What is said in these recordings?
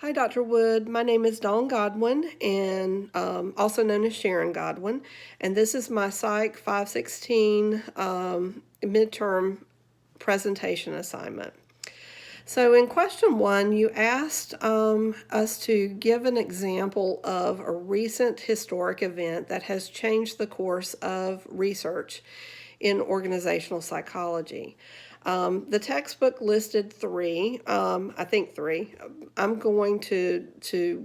Hi, Dr. Wood. My name is Dawn Godwin, and also known as Sharon Godwin, and this is my Psych 516 midterm presentation assignment. So, in question one, you asked us to give an example of a recent historic event that has changed the course of research in organizational psychology. The textbook listed three, I think three. I'm going to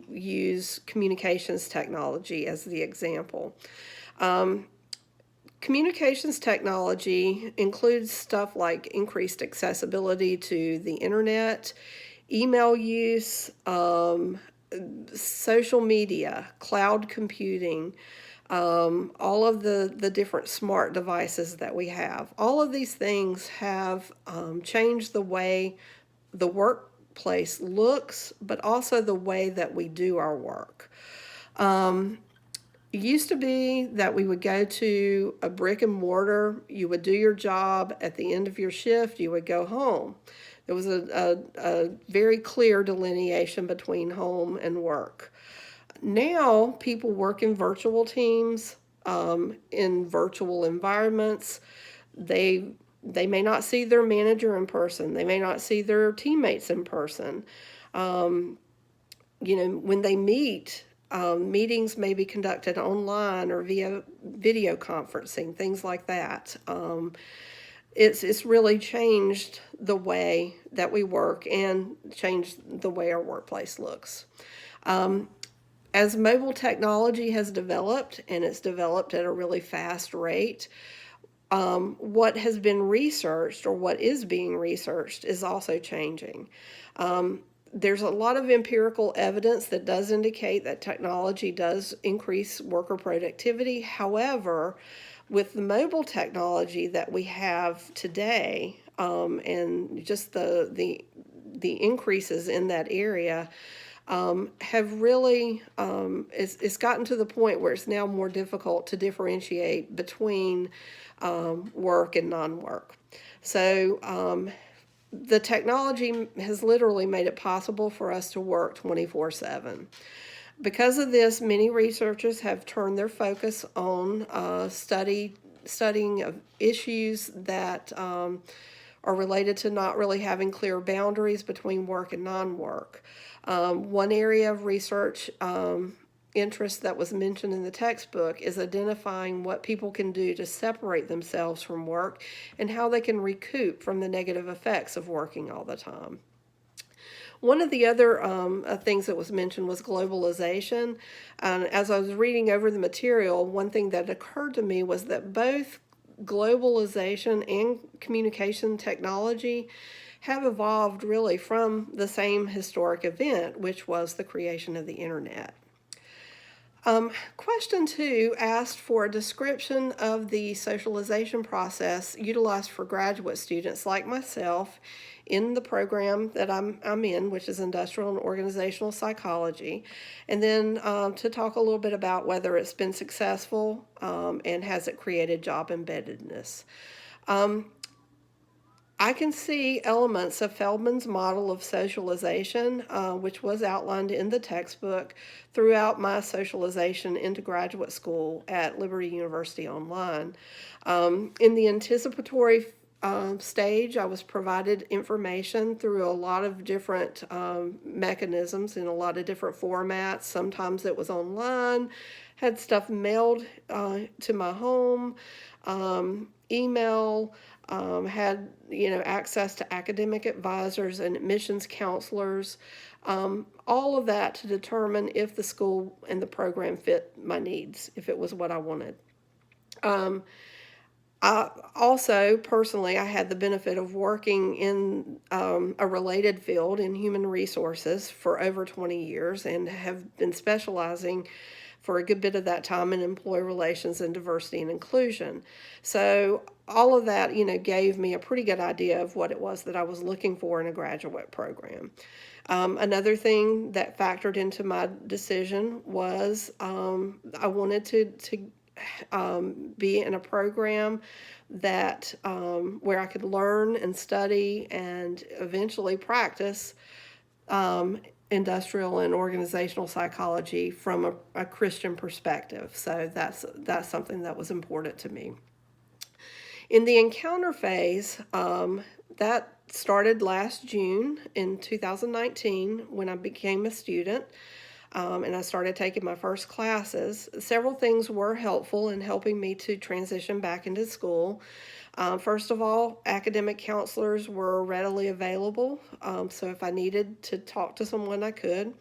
use communications technology as the example. Communications technology includes stuff like increased accessibility to the internet, email use, social media, cloud computing, all of the different smart devices that we have. All of these things have changed the way the workplace looks, but also the way that we do our work. It used to be that we would go to a brick and mortar, you would do your job, at the end of your shift, you would go home. There was a very clear delineation between home and work. Now, people work in virtual teams, in virtual environments. They may not see their manager in person. They may not see their teammates in person. When they meet, meetings may be conducted online or via video conferencing, things like that. It's really changed the way that we work and changed the way our workplace looks. As mobile technology has developed, and it's developed at a really fast rate, what has been researched or what is being researched is also changing. There's a lot of empirical evidence that does indicate that technology does increase worker productivity. However, with the mobile technology that we have today, and just the increases in that area, have really it's gotten to the point where it's now more difficult to differentiate between work and non-work. So the technology has literally made it possible for us to work 24/7. Because of this, many researchers have turned their focus on studying of issues that are related to not really having clear boundaries between work and non-work. One area of research interest that was mentioned in the textbook is identifying what people can do to separate themselves from work and how they can recoup from the negative effects of working all the time. One of the other things that was mentioned was globalization. As I was reading over the material, one thing that occurred to me was that both globalization and communication technology have evolved really from the same historic event, which was the creation of the internet. Question two asked for a description of the socialization process utilized for graduate students like myself in the program that I'm in, which is Industrial and Organizational Psychology, and then to talk a little bit about whether it's been successful and has it created job embeddedness. I can see elements of Feldman's model of socialization, which was outlined in the textbook, throughout my socialization into graduate school at Liberty University Online. In the anticipatory stage, I was provided information through a lot of different mechanisms in a lot of different formats. Sometimes it was online, had stuff mailed to my home, email. Had access to academic advisors and admissions counselors, all of that to determine if the school and the program fit my needs, if it was what I wanted. I also personally, I had the benefit of working in a related field in human resources for over 20 years and have been specializing for a good bit of that time in employee relations and diversity and inclusion. So all of that, gave me a pretty good idea of what it was that I was looking for in a graduate program. Another thing that factored into my decision was I wanted to be in a program that where I could learn and study and eventually practice industrial and organizational psychology from a Christian perspective. So that's something that was important to me. In the encounter phase, that started last June in 2019 when I became a student. And I started taking my first classes. Several things were helpful in helping me to transition back into school. First of all, academic counselors were readily available, so if I needed to talk to someone, I could.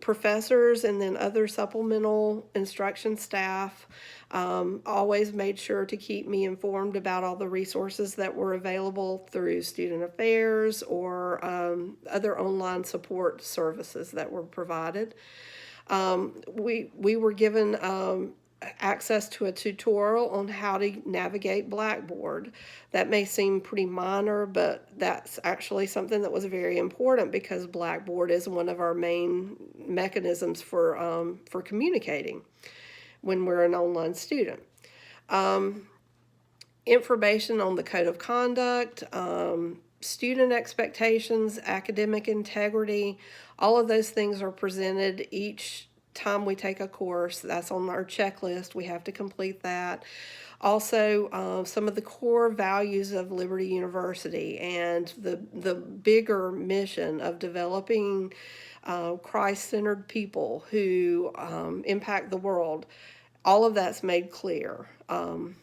Professors and then other supplemental instruction staff always made sure to keep me informed about all the resources that were available through student affairs or other online support services that were provided. We were given access to a tutorial on how to navigate Blackboard. That may seem pretty minor, but that's actually something that was very important because Blackboard is one of our main mechanisms for communicating when we're an online student. Information on the code of conduct, student expectations, academic integrity, all of those things are presented each time we take a course. That's on our checklist. We have to complete that. Also, some of the core values of Liberty University and the bigger mission of developing Christ-centered people who impact the world. All of that's made clear, when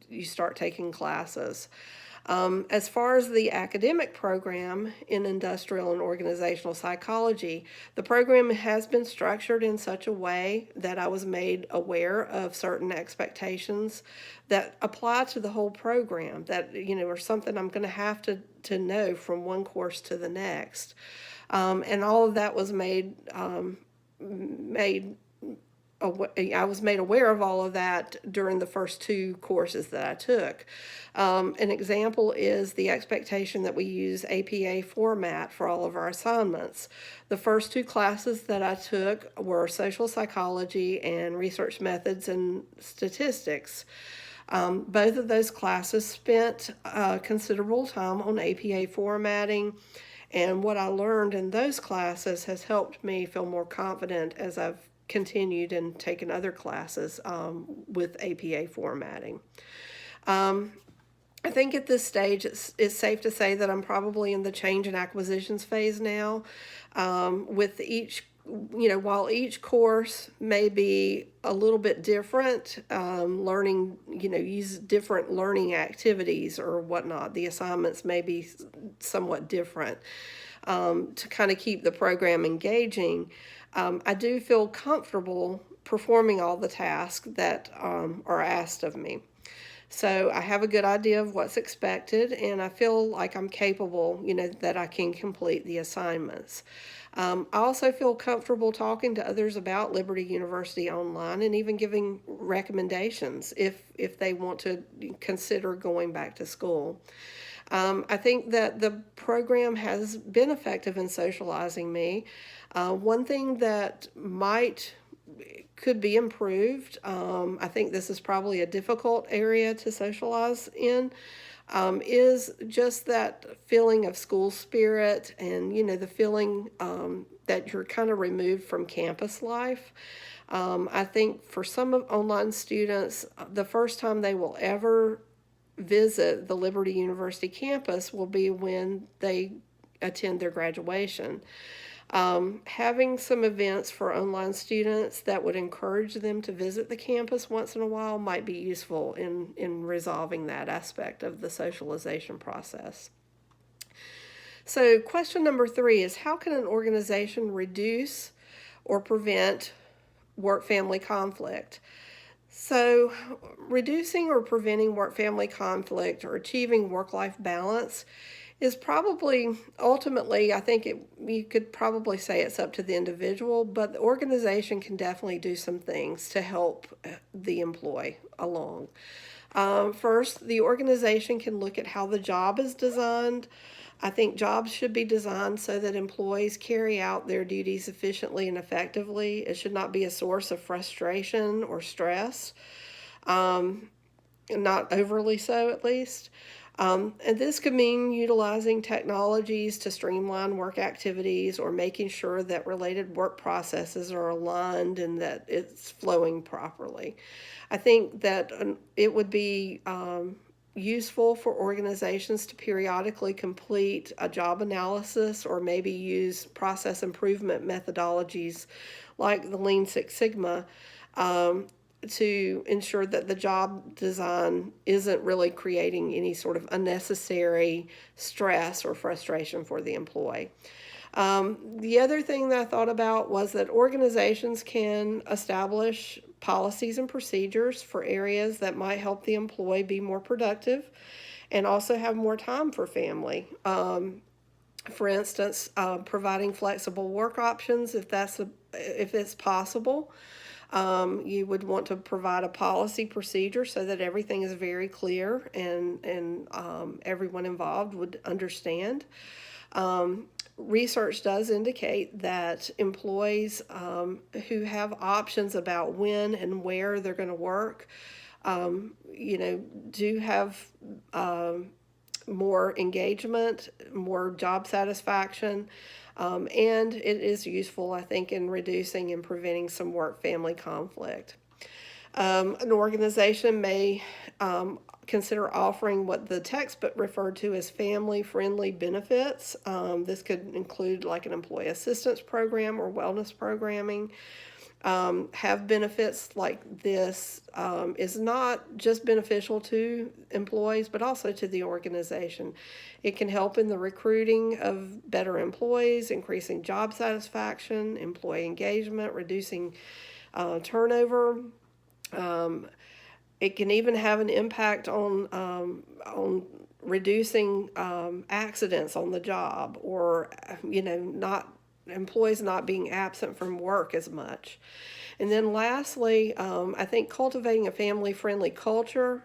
you start taking classes. As far as the academic program in industrial and organizational psychology, the program has been structured in such a way that I was made aware of certain expectations that apply to the whole program that, are something I'm going to have to know from one course to the next. And all of that was I was made aware of all of that during the first two courses that I took. An example is the expectation that we use APA format for all of our assignments. The first two classes that I took were social psychology and research methods and statistics. Both of those classes spent considerable time on APA formatting, and what I learned in those classes has helped me feel more confident as I've continued and taken other classes with APA formatting. I think at this stage it's safe to say that I'm probably in the change and acquisitions phase now. With each, while each course may be a little bit different, learning, use different learning activities or whatnot, the assignments may be somewhat different to kind of keep the program engaging. I do feel comfortable performing all the tasks that are asked of me. So I have a good idea of what's expected, and I feel like I'm capable, that I can complete the assignments. I also feel comfortable talking to others about Liberty University online and even giving recommendations if they want to consider going back to school. I think that the program has been effective in socializing me. One thing that could be improved, I think this is probably a difficult area to socialize in, is just that feeling of school spirit and, the feeling that you're kind of removed from campus life. I think for some online students, the first time they will ever visit the Liberty University campus will be when they attend their graduation. Having some events for online students that would encourage them to visit the campus once in a while might be useful in resolving that aspect of the socialization process. So question number 3 is, how can an organization reduce or prevent work-family conflict? So reducing or preventing work-family conflict or achieving work-life balance is probably, ultimately, I think you could probably say it's up to the individual, but the organization can definitely do some things to help the employee along. First, the organization can look at how the job is designed. I think jobs should be designed so that employees carry out their duties efficiently and effectively. It should not be a source of frustration or stress, not overly so at least. And this could mean utilizing technologies to streamline work activities or making sure that related work processes are aligned and that it's flowing properly. I think that it would be useful for organizations to periodically complete a job analysis or maybe use process improvement methodologies like the Lean Six Sigma um, to ensure that the job design isn't really creating any sort of unnecessary stress or frustration for the employee. The other thing that I thought about was that organizations can establish policies and procedures for areas that might help the employee be more productive and also have more time for family. For instance, providing flexible work options if it's possible. You would want to provide a policy procedure so that everything is very clear and everyone involved would understand. Research does indicate that employees who have options about when and where they're going to work, do have more engagement, more job satisfaction, and it is useful, I think, in reducing and preventing some work-family conflict. An organization may consider offering what the textbook referred to as family-friendly benefits. This could include like an employee assistance program or wellness programming. Have benefits like this is not just beneficial to employees but also to the organization. It can help in the recruiting of better employees, increasing job satisfaction, employee engagement, reducing turnover. It can even have an impact on reducing accidents on the job, or not employees not being absent from work as much. And then lastly, I think cultivating a family-friendly culture,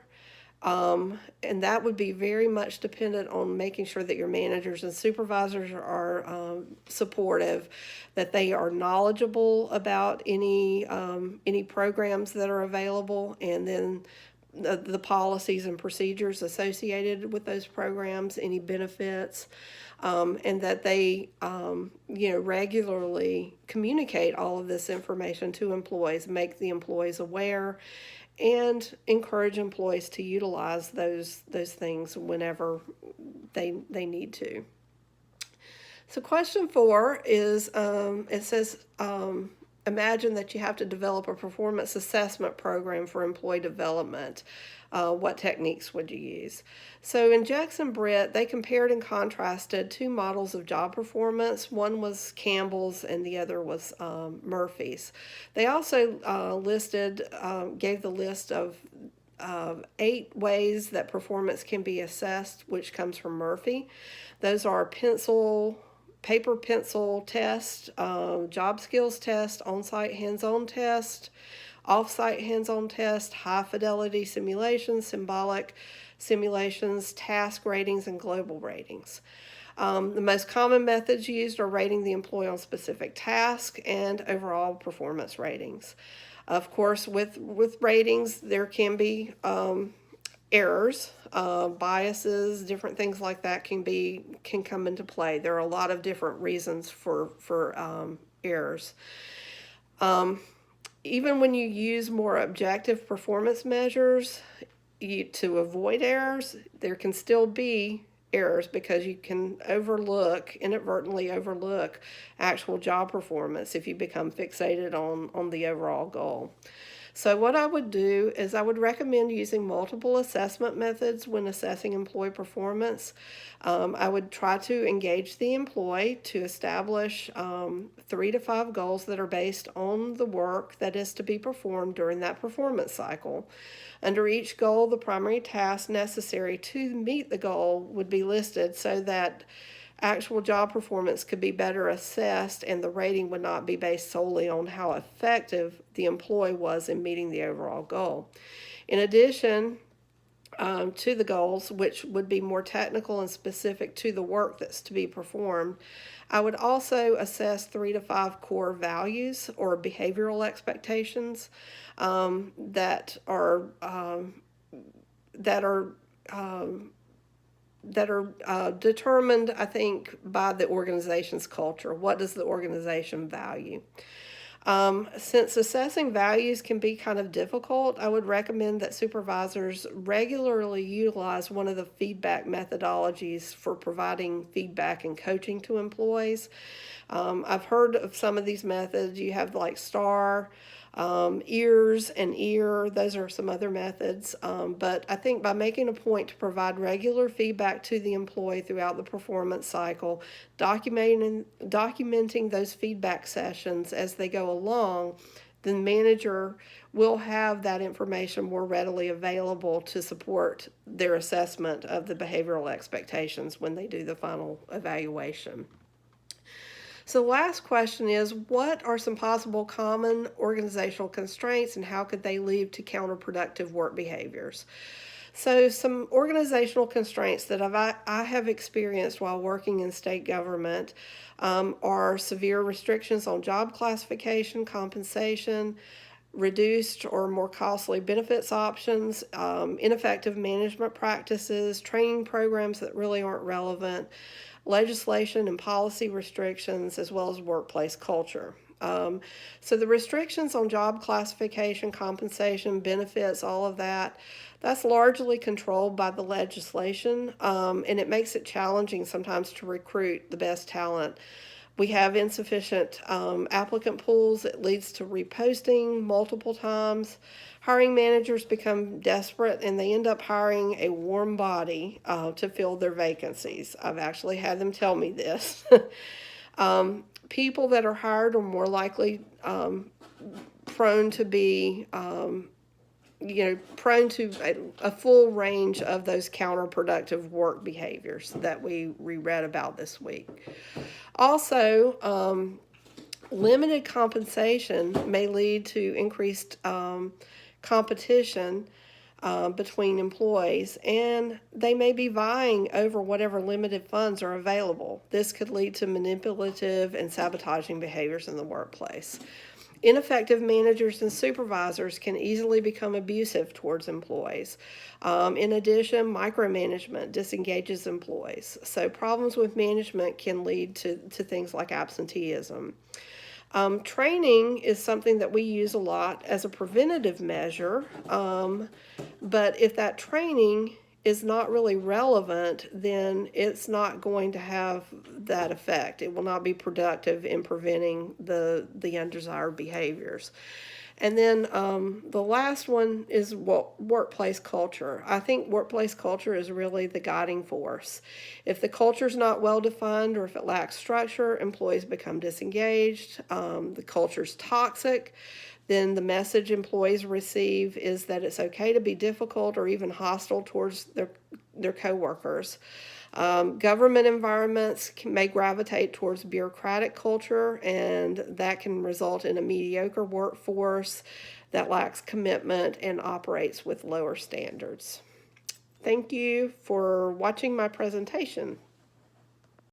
and that would be very much dependent on making sure that your managers and supervisors are supportive, that they are knowledgeable about any programs that are available, and then the policies and procedures associated with those programs, any benefits, and that they, regularly communicate all of this information to employees, make the employees aware, and encourage employees to utilize those things whenever they need to. So question 4 is, it says, imagine that you have to develop a performance assessment program for employee development. What techniques would you use? So in Jackson Britt, they compared and contrasted two models of job performance. One was Campbell's and the other was Murphy's. They also gave the list of 8 ways that performance can be assessed, which comes from Murphy. Those are paper pencil test, job skills test, on-site hands-on test, off-site hands-on test, high-fidelity simulations, symbolic simulations, task ratings, and global ratings. The most common methods used are rating the employee on specific tasks and overall performance ratings. Of course, with ratings, there can be errors, biases, different things like that can come into play. There are a lot of different reasons for errors. Even when you use more objective performance measures to avoid errors, there can still be errors because you can inadvertently overlook actual job performance if you become fixated on the overall goal. So what I would do is I would recommend using multiple assessment methods when assessing employee performance. I would try to engage the employee to establish 3 to 5 goals that are based on the work that is to be performed during that performance cycle. Under each goal, the primary task necessary to meet the goal would be listed so that actual job performance could be better assessed and the rating would not be based solely on how effective the employee was in meeting the overall goal. In addition to the goals, which would be more technical and specific to the work that's to be performed, I would also assess 3 to 5 core values or behavioral expectations that are that are determined, I think, by the organization's culture. What does the organization value? Since assessing values can be kind of difficult, I would recommend that supervisors regularly utilize one of the feedback methodologies for providing feedback and coaching to employees. I've heard of some of these methods. You have like STAR, ears and ear. Those are some other methods. But I think by making a point to provide regular feedback to the employee throughout the performance cycle, documenting those feedback sessions as they go along, the manager will have that information more readily available to support their assessment of the behavioral expectations when they do the final evaluation. So the last question is, what are some possible common organizational constraints and how could they lead to counterproductive work behaviors? So some organizational constraints that I have experienced while working in state government are severe restrictions on job classification, compensation, reduced or more costly benefits options, ineffective management practices, training programs that really aren't relevant, legislation and policy restrictions, as well as workplace culture. So the restrictions on job classification, compensation, benefits, all of that, that's largely controlled by the legislation, and it makes it challenging sometimes to recruit the best talent. We have insufficient applicant pools. It leads to reposting multiple times. Hiring managers become desperate and they end up hiring a warm body to fill their vacancies. I've actually had them tell me this. People that are hired are more likely prone to be prone to a full range of those counterproductive work behaviors that we read about this week. Also, limited compensation may lead to increased competition between employees, and they may be vying over whatever limited funds are available. This could lead to manipulative and sabotaging behaviors in the workplace. Ineffective managers and supervisors can easily become abusive towards employees. In addition, micromanagement disengages employees. So problems with management can lead to things like absenteeism. Training is something that we use a lot as a preventative measure, but if that training is not really relevant, then it's not going to have that effect. It will not be productive in preventing the undesired behaviors. And then the last one is workplace culture. I think workplace culture is really the guiding force. If the culture is not well defined or if it lacks structure, employees become disengaged. The culture is toxic. Then the message employees receive is that it's okay to be difficult or even hostile towards their coworkers. Government environments may gravitate towards bureaucratic culture, and that can result in a mediocre workforce that lacks commitment and operates with lower standards. Thank you for watching my presentation.